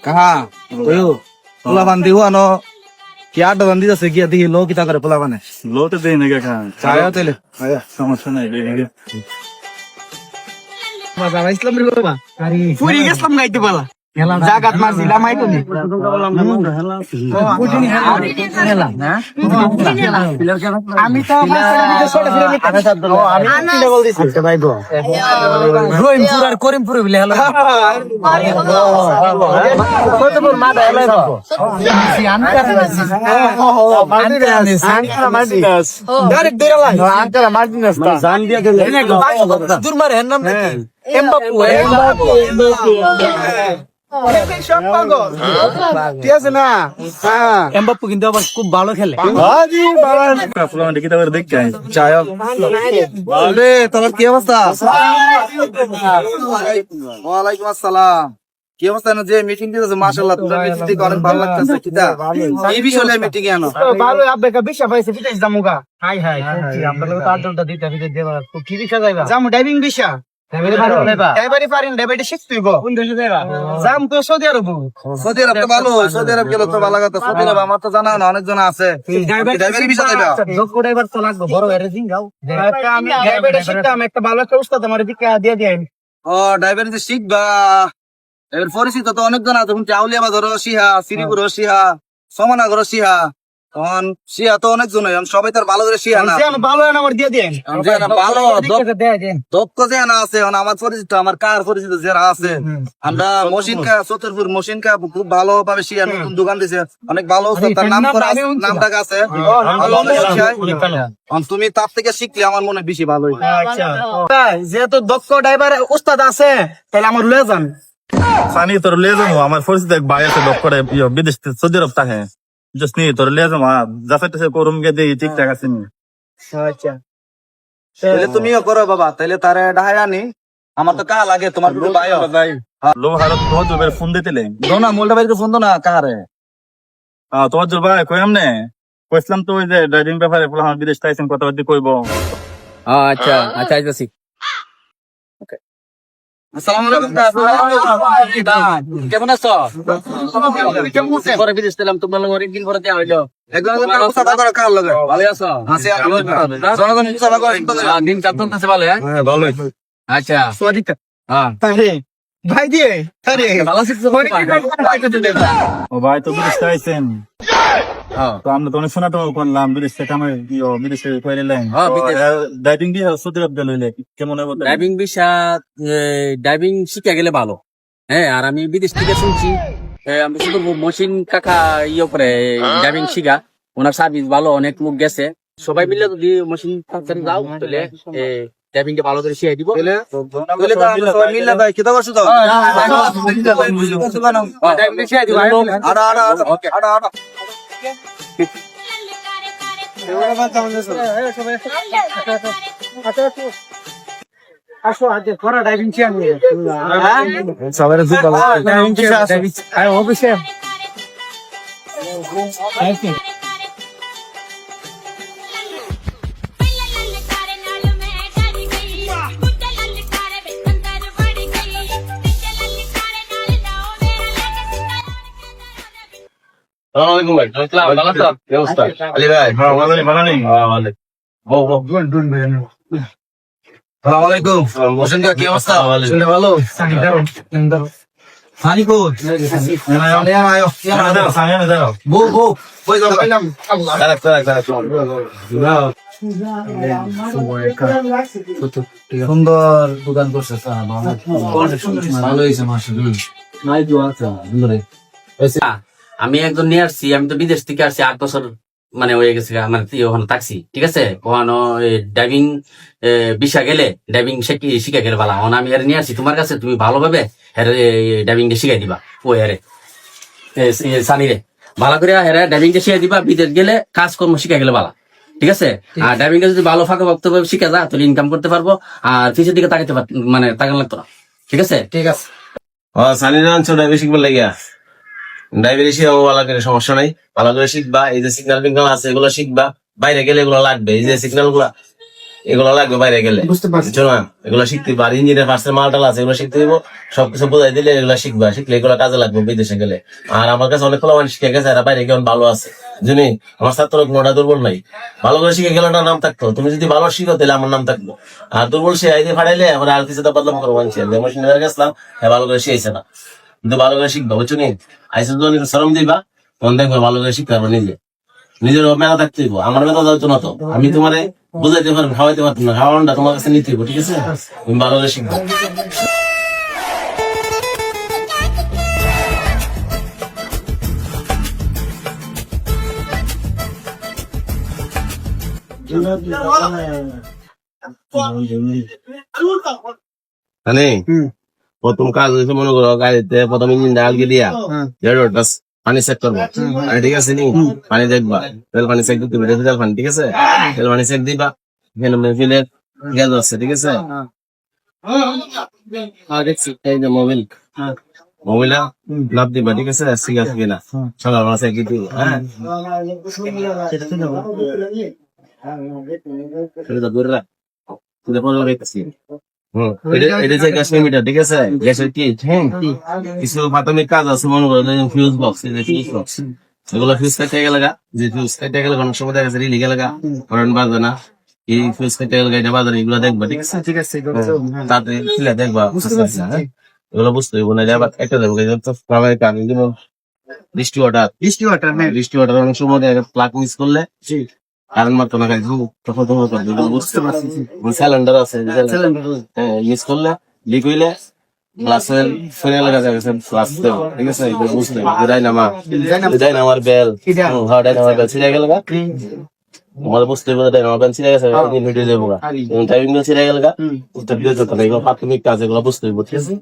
কাহা পোলা বান্ধি হুয়ানো কি আড্ডা বান্ধি আছে গিয়া দেখি লো কিতা করে পোলা বানে লো তো দেই নাকি খান চায় তাইলে সমস্যা নাই দেই নাকি মজা ইসলাম রে বাবা ফুরি গেছলাম গাইতে পালা জাগাত মারছিলাম আইতো নি আমি তো আমি বল দিছি ভাই গো রহিমপুর আর করিমপুর বলে হলো কত বল মা দা এলাই গো ডাইরেক্ট দেরা লাই আনকারা মার্টিনেস তা জান দিয়া গেল দূর মারে এর নাম নাকি এমবাপু এমবাপ্পু কিন্তু আবার খুব ভালো খেলে তোমার কি অবস্থা? ওয়ালাইকুম আসসালাম। কি অবস্থা? যে মিটিং দিতেছে মাশাআল্লাহ, তোমার মিটিং থেকে অনেক ভালো লাগতেছে। কিটা এই বিষয়ে মিটিং এ আনো ভালো আব্বাকা বিশা পাইছে বিদেশ জামুগা হাই হাই আমরা লোক আটটা দিতে বিদেশ দেবা কি বিশা যাইবা জামু ডাইভিং বিশা ড্রাইভারি পারেন ড্রাইভারি শিখতে গো কোন দেশে যাইবা জাম তো সৌদি আরব তো ভালো। সৌদি আরব গেলে তো ভালো কথা। সৌদি আরব আমার তো জানা না, অনেক জন আছে। ড্রাইভারি বিষয় যাইবা যোগ্য ড্রাইভার তো লাগবে, বড় এরেজিং গাও আমি ড্রাইভারি শিখতাম, একটা ভালো একটা উস্তাদ আমার দিকে দিয়ে দেন। ও ড্রাইভারি যে শিখবা, এর পরিচিত তো অনেক জন আছে। আউলিয়া বাজার সিহা, শ্রীপুর সিহা, সমানাগর সিহা, তখন সিহা তো অনেক জন, সবাই তার ভালো করে সিহা না ভালো আমার দিয়ে দেন ভালো দক্ষ যে না আছে। আমার পরিচিত, আমার কার পরিচিত যারা আছে, আমরা মশিনকা চতুর্পুর মশিনকা খুব ভালো ভাবে সিহা নতুন দোকান দিছে, অনেক ভালো। তার নাম করা নামটা আছে, তুমি তার থেকে শিখলে আমার মনে বেশি ভালো। যেহেতু দক্ষ ড্রাইভার উস্তাদ আছে, তাহলে আমার লয়ে যান। সানি তোর লে যাবো, আমার পরিচিত এক ভাই আছে ডক্টর বিদেশ সৌদি আরব থাকে, জাস্ট নি তোর লে যাবো যাচাইতেছে করুম গে দেই ঠিকঠাক আছে নি। আচ্ছা তাহলে তুমিও করো বাবা, তাহলে তারে ডাহাই আনি। আমার তো কাহা লাগে, তোমার ভাই লো হারত তোমার জুবের ফোন দিতেলে না মোল্টা ভাইকে ফোন দো না কাহারে। তোমার জুল ভাই কই আমনে কইছিলাম তো ওই যে ড্রাইভিং ব্যাপারে আমার বিদেশ তাইছেন কথাবার্তা কইবো। আচ্ছা আচ্ছা আইতাছি। আসসালামু আলাইকুম, কেমন আছো? পরে বিদেশ দিলাম, তোমার লগে অনেকদিন পরে দেয়া হইলো। ভালো আছো? দিন চাচ্ছে ভালো? হ্যাঁ ভালো। আচ্ছা ভাই দিয়ে ভালো শিখছো? ও ভাই তো বিদেশ তাইছেন, তো আমরা তো অনেক শোনাটো করলাম বিদেশ থেকে, আমি বিদেশে কইলেন ড্রাইভিং দিয়ে সৌদি আরব গেলে কেমন হবে? ড্রাইভিং ভিসা ড্রাইভিং শিখে গেলে ভালো। হ্যাঁ, আর আমি বিদেশ থেকে শুনছি আমি শুধু মশিন কাকা ইয়ে করে ড্রাইভিং শিখা, ওনার সার্ভিস ভালো, অনেক লোক গেছে। সবাই মিলে যদি মশিন ফ্যাক্টরি যাও তাহলে ড্রাইভিং টা ভালো করে শিখাই দিব। আসো আজ করা ড্রাইভিং শিখাবো সবাই অবশ্যই। কি অবস্থা? ভালো। সুন্দর দোকান করছে, ভালো হয়েছে মাসে। আমি একজন নিয়ে আসছি, আমি তো বিদেশ থেকে আসছি 8 বছর মানে হয়ে গেছে মানে ওখানে থাকছি, ঠিক আছে। ওখানে ড্রাইভিং ভিসা গেলে ড্রাইভিং শিখে গেলে ভালো। আমি এর নিয়ে আসছি তোমার কাছে, তুমি ভালোভাবে ড্রাইভিং শিখাই দিবা। ও হেরে সানিরে ভালো করে হেরে ড্রাইভিং শিখাই দিবা। বিদেশ গেলে কাজকর্ম শিখে গেলে ভালো, ঠিক আছে। আর ড্রাইভিং যদি ভালো ফাঁকা ভক্তভাবে শিখে যা, তাহলে ইনকাম করতে পারবো, আর ফিসের দিকে তাকাতে মানে তাকান লাগতো না, ঠিক আছে। ঠিক আছে। সানিরা আনছো ড্রাইভিং শিখবার লাগিয়া, ড্রাইভারি শিখাবো ভালো করে, সমস্যা নাই। ভালো করে শিখবা, এই যে সিগন্যাল ফিগনাল আছে এগুলো শিখবা, বাইরে গেলে এগুলো লাগবে। এই যে সিগন্যাল গুলা এগুলো লাগবে বাইরে গেলে বুঝতে পারছি। বুঝছো না এগুলো শিখতে হবে আর ইঞ্জিনিয়ার ফার্স্টের মালটাল আছে এগুলো শিখতে হইব সবকিছু বোঝাই দিলে এগুলো শিখবা শিখলে এগুলো কাজে লাগবে বিদেশে গেলে আর আমার কাছে অনেক মানুষ শিখে গেছে এরা বাইরে গিয়ে ভালো আছে জানি আমার ছাত্র কোনোটা দুর্বল নাই ভালো করে শিখে গেলে না নাম থাকতো তুমি যদি ভালো শিখো তাহলে আমার নাম থাকবো আর দুর্বল সে আইডি ফাড়াইলে আমার আর কিছু বদলাম করবো মানছি মেশিন গেছিলাম ভালো করে শিখেছে না কিন্তু ভালো করে শিখবা বুঝছো নি আইসে যদি শরম দিবা তখন দেখবে ভালো করে শিখতে পারবো নিজের মেলা থাকতে হইব আমার মেলা যাইতো না তো আমি তোমারে বুঝাইতে পারবো খাওয়াইতে পারতাম না খাওয়ানোটা তোমার কাছে নিতে হইব ঠিক আছে তুমি ভালো করে শিখবা মানে প্রথম কাজ হয়েছে মনে করো গাড়িতে প্রথম ইঞ্জিন ডালকে দিয়া বাস পানি চেক করবো পানি ঠিক আছে নি পানি দেখবা তেল পানি চেক দিতে হবে তেল পানি ঠিক আছে তেল পানি চেক দিবা এখানে মেফিলের গ্যাস আছে ঠিক আছে এই যে মোবিল মোবিলা লাভ দিবা ঠিক আছে সিগা থাকে না সকালবেলা চেক দিতে হ্যাঁ সেটা দূরে রাখ তুই ফোন লাগাইতেছি এটা যে গ্যাস মিটার ঠিক আছে গ্যাসের কি কিছু প্রাথমিক কাজ আছে মনে করো ফিউজ বক্স ফিউজ বক্স এগুলো ফিউজ কেটে গেলে যে ফিউজ কেটে গেলে অনেক সময় দেখা গেছে রিলি গেলে কারেন্ট বাজবে না এই ফিউজ কেটে গেলে এটা বাজবে এগুলো দেখবা ঠিক আছে ঠিক আছে তাতে খুলে দেখবা এগুলো বুঝতে হইব না আবার একটা দেখবো গ্রামের কারণ যেমন বৃষ্টি ওয়াটার অনেক সময় প্লাগ মিস করলে কারেন্ট মারতো না গাইজ তখন তোমার বুঝতে পারছি সিলিন্ডার আছে মিস করলে লিক হইলে গ্লাসের ফেরে লাগা যাবে গ্লাস দেব ঠিক আছে এটা বুঝতে হবে ডাইনামার বেল হ্যাঁ ডাইনামার বেল ছিড়ে গেল গা তোমাদের বুঝতে হবে ডাইনামার বেল ছিড়ে গেছে ভিডিও দেবো গা টাইমিং ছিড়ে গেল গা উত্তর দিয়ে যেত না এগুলো প্রাথমিক কাজ এগুলো বুঝতে হবে ঠিক আছে